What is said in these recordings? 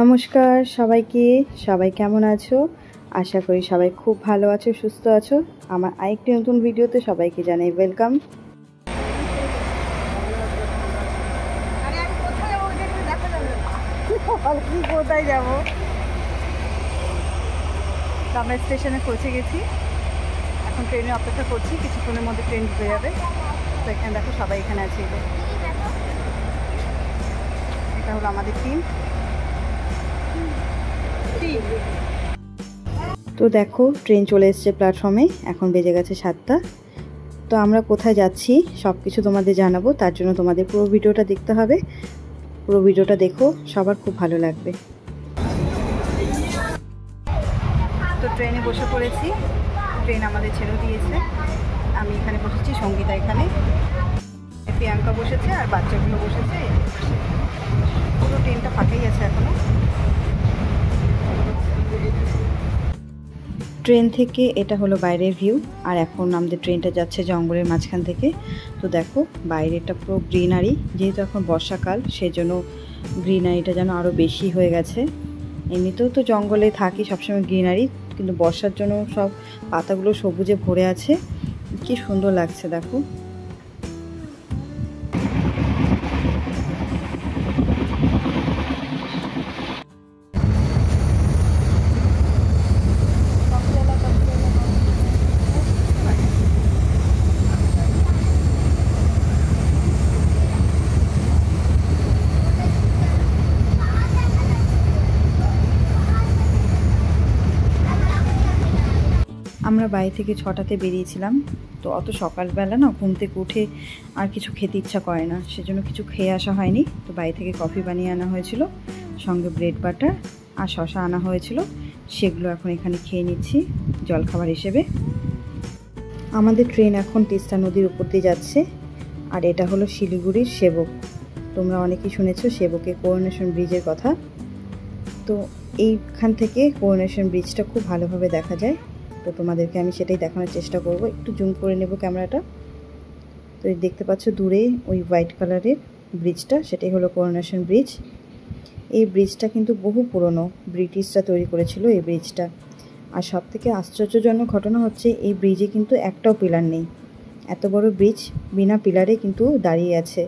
নমস্কার সবাইকে, সবাই কেমন আছো? আশা করি সবাই খুব ভালো আছো, সুস্থ আছো। আমার আরেকটি নতুন ভিডিওতে সবাইকে জানাই ওয়েলকাম। কোথায় যাবো? আমরা স্টেশনে পৌঁছে গেছি, এখন ট্রেনে অপেক্ষা করছি, কিছুক্ষণের মধ্যে ট্রেন ঢুকে যাবে। তো এখানে দেখো সবাই এখানে আছে। এটা হলো আমাদের টিম। তো দেখো ট্রেন চলে এসেছে প্ল্যাটফর্মে, এখন বেজে গেছে 7টা। তো আমরা কোথায় যাচ্ছি সব কিছু তোমাদের জানাবো, তার জন্য তোমাদের পুরো ভিডিওটা দেখতে হবে। পুরো ভিডিওটা দেখো, সবার খুব ভালো লাগবে। তো ট্রেনে বসে পড়েছি, ট্রেন আমাদের ছেড়ে দিয়েছে। আমি এখানে বসেছি, সঙ্গীতা এখানে, প্রিয়াঙ্কা বসেছে আর বাচ্চাগুলো বসেছে। পুরো ট্রেনটা ফাঁকাই আছে এখনো। ট্রেন থেকে এটা হলো বাইরের ভিউ, আর এখন আমাদের ট্রেনটা যাচ্ছে জঙ্গলের মাঝখান থেকে। তো দেখো বাইরেটা পুরো গ্রিনারি, যেহেতু এখন বর্ষাকাল সেজন্য গ্রিনারিটা যেন আরও বেশি হয়ে গেছে। এমনিতেও তো জঙ্গলে থাকি সবসময় গ্রিনারি, কিন্তু বর্ষার জন্য সব পাতাগুলো সবুজে ভরে আছে, কি সুন্দর লাগছে দেখো। আমরা বাড়ি থেকে 6টাতে বেরিয়েছিলাম। তো অত সকালবেলা না ঘুম থেকে উঠে আর কিছু খেতে ইচ্ছা করে না, সেজন্য কিছু খেয়ে আসা হয়নি। তো বাড়ি থেকে কফি বানিয়ে আনা হয়েছিল, সঙ্গে ব্রেড বাটার আর শসা আনা হয়েছিল, সেগুলো এখন এখানে খেয়ে নিচ্ছি জলখাবার হিসেবে। আমাদের ট্রেন এখন তিস্তা নদীর উপর দিয়ে যাচ্ছে, আর এটা হলো শিলিগুড়ির সেবক। তোমরা অনেকেই শুনেছো সেবকে করোনেশন ব্রিজের কথা। তো এইখান থেকে করোনেশন ব্রিজটা খুব ভালোভাবে দেখা যায়। তো তোমাদেরকে আমি সেটাই দেখানোর চেষ্টা করব। একটু জুম করে নেব ক্যামেরাটা। তো দেখতে পাচ্ছ দূরে ওই হোয়াইট কালারের ব্রিজটা, সেটাই হলো করোনেশন ব্রিজ। এই ব্রিজটা কিন্তু বহু পুরনো, ব্রিটিশরা তৈরি করেছিল এই ব্রিজটা। আর সব থেকে আশ্চর্যজনক ঘটনা হচ্ছে এই ব্রিজে কিন্তু একটাও পিলার নেই। এত বড় ব্রিজ বিনা পিলারে কিন্তু দাঁড়িয়ে আছে।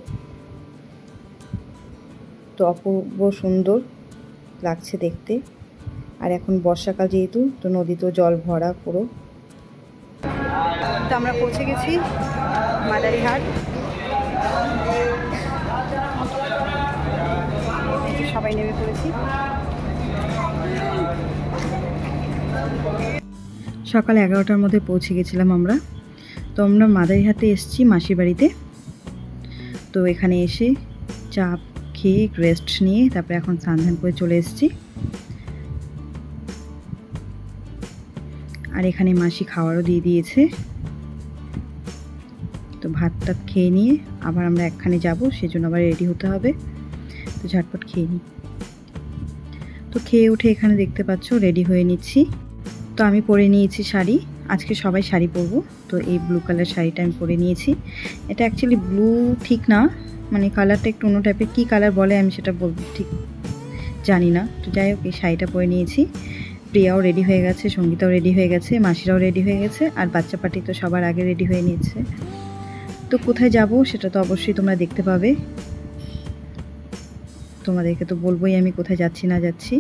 তো অপূর্ব সুন্দর লাগছে দেখতে। আর এখন বর্ষাকাল যেহেতু, তো নদীতেও জল ভরা পুরো। তো আমরা পৌঁছে গেছি মাদারিহাট। সবাই নেমে পড়েছি। সকাল 11টার মধ্যে পৌঁছে গেছিলাম আমরা। তো আমরা মাদারিহাটে এসেছি মাসির বাড়িতে। তো এখানে এসে চা খেয়ে রেস্ট নিয়ে তারপরে এখন স্নান ধান করে চলে এসেছি। আর এখানে মাসি খাওয়ারও দিয়ে দিয়েছে। তো ভাতটা খেয়ে নিয়ে আবার আমরা একখানে যাব, সেজন্য আবার রেডি হতে হবে। তো ঝটপট খেয়ে নিই। তো খেয়ে উঠে এখানে দেখতে পাচ্ছ রেডি হয়ে নিচ্ছি। তো আমি পরে নিয়েছি শাড়ি, আজকে সবাই শাড়ি পরবো। তো এই ব্লু কালার শাড়িটা আমি পরে নিয়েছি। এটা অ্যাকচুয়ালি ব্লু ঠিক না, মানে কালারটা একটু অন্য টাইপের, কী কালার বলে আমি সেটা বলবো ঠিক জানি না। তো যাই হোক এই শাড়িটা পরে নিয়েছি। প্রিয়াও রেডি হয়ে গেছে, সঙ্গীতাও রেডি হয়ে গেছে, মাসিরাও রেডি হয়ে গেছে, আর বাচ্চা পার্টি তো সবার আগে রেডি হয়ে নিয়েছে। তো কোথায় যাব সেটা তো অবশ্যই তোমরা দেখতে পাবে। তোমাদেরকে তো বলবোই আমি কোথায় যাচ্ছি না যাচ্ছি।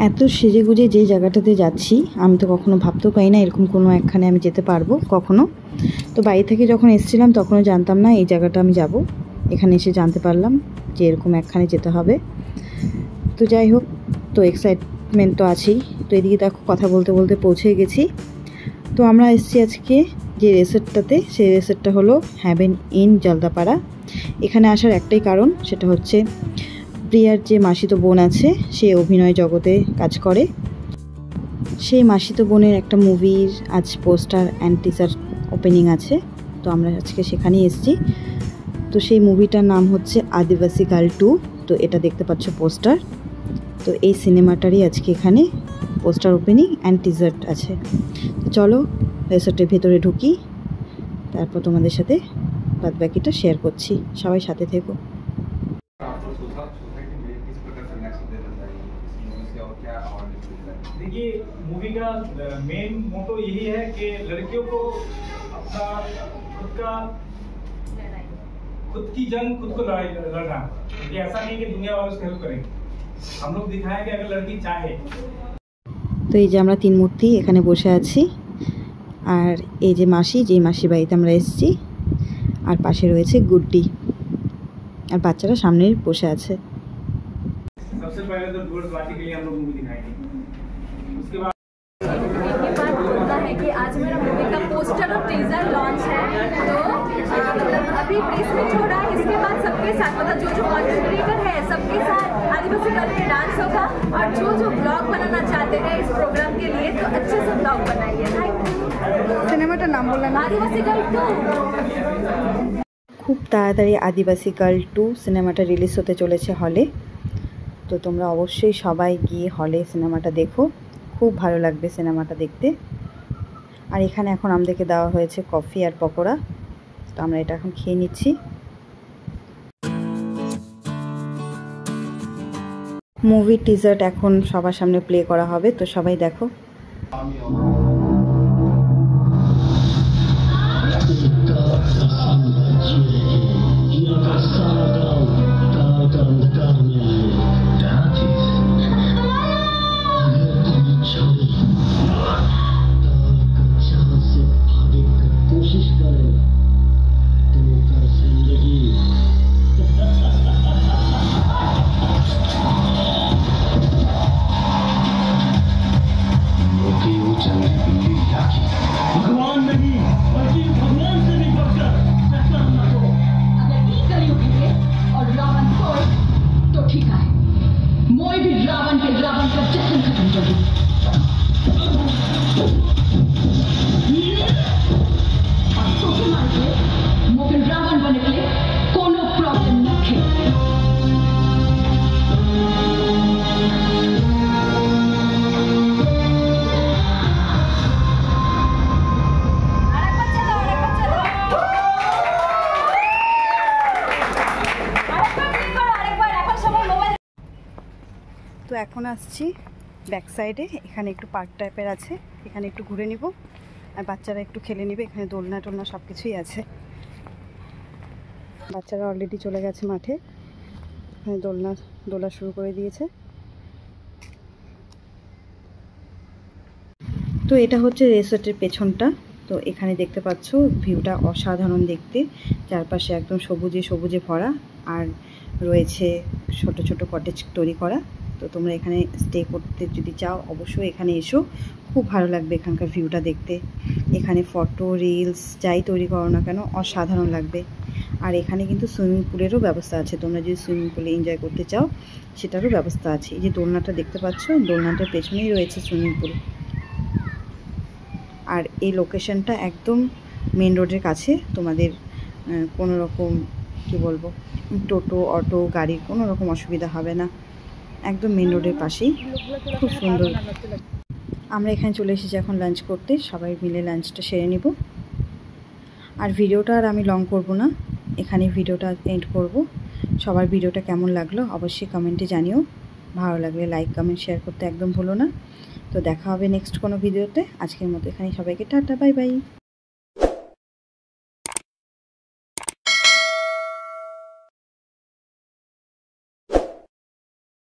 এত সেজেগুজে যে জায়গাটাতে যাচ্ছি আমি তো কখনো ভাবতেও পারি না এরকম কোনো একখানে আমি যেতে পারবো কখনো। তো বাড়ি থেকে যখন এসেছিলাম তখনও জানতাম না এই জায়গাটা আমি যাব। এখানে এসে জানতে পারলাম যে এরকম একখানে যেতে হবে। তো যাই হোক, তো এক্সাইটমেন্ট তো আছেই। তো এদিকে দেখো কথা বলতে বলতে পৌঁছে গেছি। তো আমরা এসেছি আজকে যে রিসোর্টটাতে, সেই রিসোর্টটা হলো হ্যাভেন ইন জলদাপাড়া। এখানে আসার একটাই কারণ, সেটা হচ্ছে প্রিয়ার যে মাসিতো বোন আছে সে অভিনয় জগতে কাজ করে। সেই মাসিতো বোনের একটা মুভির আজ পোস্টার অ্যান্ড টিজার ওপেনিং আছে। তো আমরা আজকে সেখানেই এসেছি। তো সেই মুভিটার নাম হচ্ছে আদিবাসী গার্ল 2। তো এটা দেখতে পাচ্ছ পোস্টার। তো এই সিনেমাটারই আজকে এখানে পোস্টার ওপেনিং অ্যান্ড টিজার আছে। তো চলো রিসোর্টের ভেতরে ঢুকি, তারপর তোমাদের সাথে বাদবাকিটা শেয়ার করছি। সবাই সাথে থেকো। सोसाइटी में किस प्रकार से मैसेज देना चाहिए इस मूवी से और क्या अवेयरनेस मिलता है? देखिए, मूवी का मेन मोटो यही है कि लड़कियों को अपना खुद की जंग खुद को लड़ना। क्योंकि ऐसा नहीं कि दुनिया वालों से हेल्प करेंगे, हम लोग दिखाएं कि अगर लड़की चाहे। তো এই যে আমরা তিন মূর্তি এখানে বসে আছি, আর এই যে মাসি বাড়িতে আমরা এসেছি, আর পাশে রয়েছে গুড্ডি, আর বাচ্চারা সামনে বসে আছে। सबसे पहले तो डुअर्स पार्टी के लिए हम लोग मूवी दिखाएंगे, उसके बाद बोलना है कि आज मेरा मूवी का पोस्टर और टीजर लॉन्च है। तो मतलब अभी प्रेस मीट हो रहा है, इसके बाद सबके साथ मतलब जो कंटेंट क्रिएटर है सबके साथ आदिवासी कल्चर में डांस होगा, और जो ब्लॉग बनाना चाहते हैं इस प्रोग्राम के लिए तो अच्छे से ब्लॉग बनाइए। সিনেমাটার নাম বললেন? आदिवासी गर्ल 2। খুব তাড়াতাড়ি আদিবাসী গার্ল 2 সিনেমাটা রিলিজ হতে চলেছে হলে। তো তোমরা অবশ্যই সবাই গিয়ে হলে সিনেমাটা দেখো, খুব ভালো লাগবে সিনেমাটা দেখতে। আর এখানে এখন আমাদেরকে দেওয়া হয়েছে কফি আর পকোড়া, তো আমরা এটা এখন খেয়ে নিচ্ছি। মুভির টিজার এখন সবার সামনে প্লে করা হবে, তো সবাই দেখো। भगवान नहीं बल्कि भगवान से भी बढ़कर फैसला करना को अगर ये कलयुग है और रावण को तो ठीक है, मोई भी रावण का जश्न खत्म कर दी। अब तो के मारे मोके रावण बने के कोनो प्रॉब्लम नहीं है। তো এখন আসছি ব্যাক সাইডে, এখানে একটু পার্ক টাইপের আছে, এখানে একটু ঘুরে নিব আর বাচ্চারা একটু খেলে নেবে। এখানে দোলনা টোলনা সব কিছুই আছে। বাচ্চারা অলরেডি চলে গেছে মাঠে, এখানে দোলা শুরু করে দিয়েছে। তো এটা হচ্ছে রিসোর্টের পেছনটা। তো এখানে দেখতে পাচ্ছ ভিউটা অসাধারণ দেখতে, চারপাশে একদম সবুজে ভরা, আর রয়েছে ছোট ছোট কটেজ তৈরি করা। তো তোমরা এখানে স্টে করতে যদি চাও অবশ্যই এখানে এসো, খুব ভালো লাগবে এখানকার ভিউটা দেখতে। এখানে ফটো রিলস যাই তৈরি করো না কেন অসাধারণ লাগবে। আর এখানে কিন্তু সুইমিং পুলেরও ব্যবস্থা আছে, তোমরা যদি সুইমিং পুলে এনজয় করতে চাও সেটারও ব্যবস্থা আছে। এই যে দোলনাটা দেখতে পাচ্ছ, দোলনাটার পেছনেই রয়েছে সুইমিং পুল। আর এই লোকেশনটা একদম মেন রোডের কাছে, তোমাদের কোনো রকম কী বলবো টোটো অটো গাড়ির কোনো রকম অসুবিধা হবে না, একদম মেন রোডের পাশেই, খুব সুন্দর। আমরা এখানে চলে এসেছি এখন লাঞ্চ করতে, সবাই মিলে লাঞ্চটা সেরে নিব। আর ভিডিওটা আর আমি লং করব না, এখানে ভিডিওটা এন্ড করব। সবার ভিডিওটা কেমন লাগলো অবশ্যই কমেন্টে জানিও, ভালো লাগলে লাইক কমেন্ট শেয়ার করতে একদম ভুলো না। তো দেখা হবে নেক্সট কোনো ভিডিওতে। আজকের মতো এখানে সবাইকে টাটা, বাই বাই।